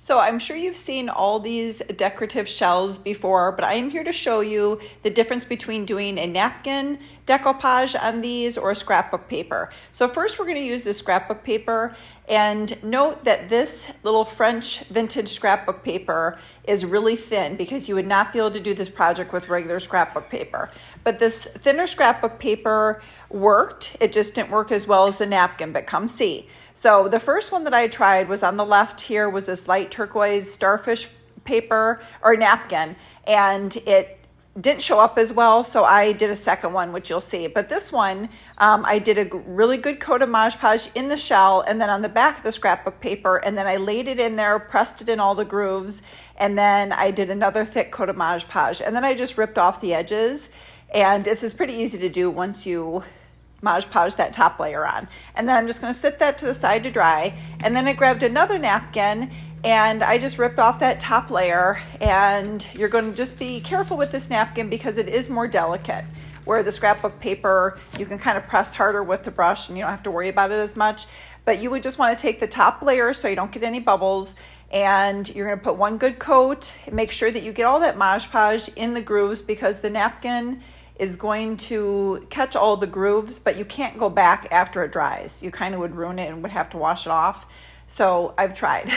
So I'm sure you've seen all these decorative shells before, but I am here to show you the difference between doing a napkin decoupage on these or a scrapbook paper. So first we're going to use this scrapbook paper, and note that this little French vintage scrapbook paper is really thin because you would not be able to do this project with regular scrapbook paper. But this thinner scrapbook paper worked. It just didn't work as well as the napkin, but come see. So the first one that I tried was on the left here was this light turquoise starfish paper or napkin, and it didn't show up as well, so I did a second one, which you'll see. But this one, I did a really good coat of Mod Podge in the shell and then on the back of the scrapbook paper, and then I laid it in there, pressed it in all the grooves, and then I did another thick coat of Mod Podge, and then I just ripped off the edges. And this is pretty easy to do once you Mod Podge that top layer on. And then I'm just going to sit that to the side to dry. And then I grabbed another napkin and I just ripped off that top layer. And you're going to just be careful with this napkin because it is more delicate. Where the scrapbook paper, you can kind of press harder with the brush and you don't have to worry about it as much. But you would just want to take the top layer so you don't get any bubbles, and you're going to put one good coat. Make sure that you get all that Mod Podge in the grooves because the napkin is going to catch all the grooves, but you can't go back after it dries. You kind of would ruin it and would have to wash it off. So I've tried.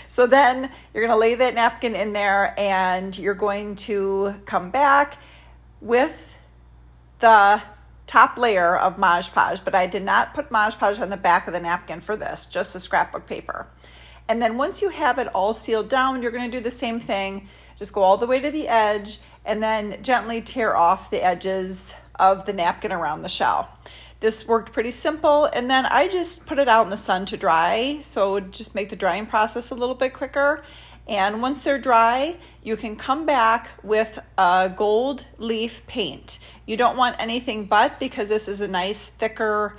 So then you're gonna lay that napkin in there and you're going to come back with the top layer of Mod Podge, but I did not put Mod Podge on the back of the napkin for this, just the scrapbook paper. And then once you have it all sealed down, you're gonna do the same thing. Just go all the way to the edge and then gently tear off the edges of the napkin around the shell. This worked pretty simple, and then I just put it out in the sun to dry, so it would just make the drying process a little bit quicker. And once they're dry, you can come back with a gold leaf paint. You don't want anything but, because this is a nice thicker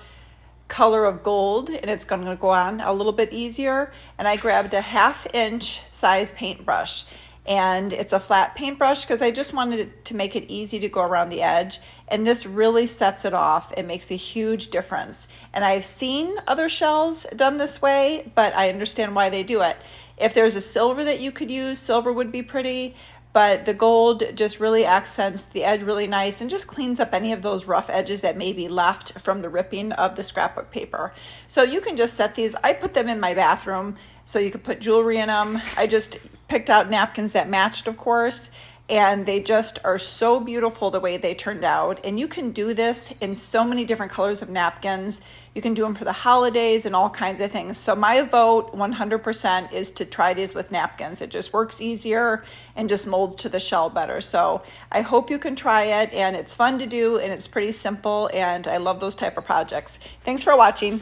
color of gold and it's going to go on a little bit easier. And I grabbed a 1/2 inch size paintbrush. And it's a flat paintbrush because I just wanted it to make it easy to go around the edge. And this really sets it off. It makes a huge difference. And I've seen other shells done this way, but I understand why they do it. If there's a silver that you could use, silver would be pretty, but the gold just really accents the edge really nice and just cleans up any of those rough edges that may be left from the ripping of the scrapbook paper. So you can just set these. I put them in my bathroom so you could put jewelry in them. I just picked out napkins that matched, of course, and they just are so beautiful the way they turned out. And you can do this in so many different colors of napkins. You can do them for the holidays and all kinds of things. So my vote 100% is to try these with napkins. It just works easier and just molds to the shell better. So I hope you can try it, and it's fun to do and it's pretty simple, and I love those type of projects. Thanks for watching.